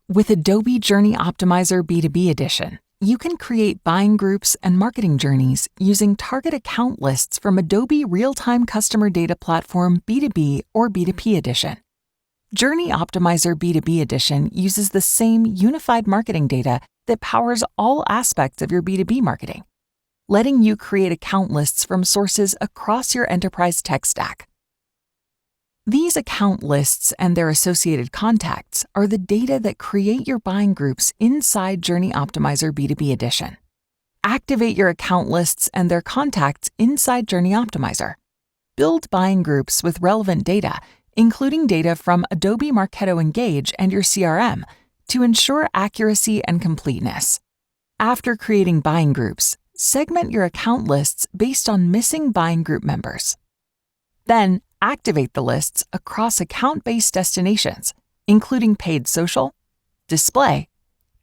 With Adobe Journey Optimizer B2B Edition, you can create buying groups and marketing journeys using target account lists from Adobe Real-Time Customer Data Platform B2B or B2P Edition. Journey Optimizer B2B Edition uses the same unified marketing data that powers all aspects of your B2B marketing, letting you create account lists from sources across your enterprise tech stack. These account lists and their associated contacts are the data that create your buying groups inside Journey Optimizer B2B Edition. Activate your account lists and their contacts inside Journey Optimizer. Build buying groups with relevant data, including data from Adobe Marketo Engage and your CRM, to ensure accuracy and completeness. After creating buying groups, segment your account lists based on missing buying group members. Then, activate the lists across account-based destinations, including paid social, display,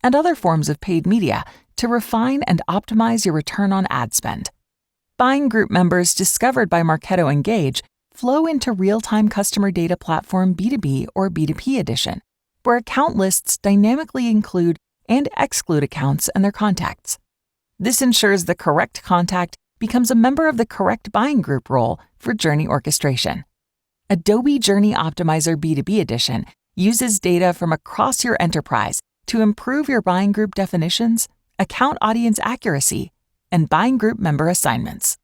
and other forms of paid media to refine and optimize your return on ad spend. Buying group members discovered by Marketo Engage flow into Real-Time Customer Data Platform B2B or B2P Edition, where account lists dynamically include and exclude accounts and their contacts. This ensures the correct contact becomes a member of the correct buying group role for journey orchestration. Adobe Journey Optimizer B2B Edition uses data from across your enterprise to improve your buying group definitions, account audience accuracy, and buying group member assignments.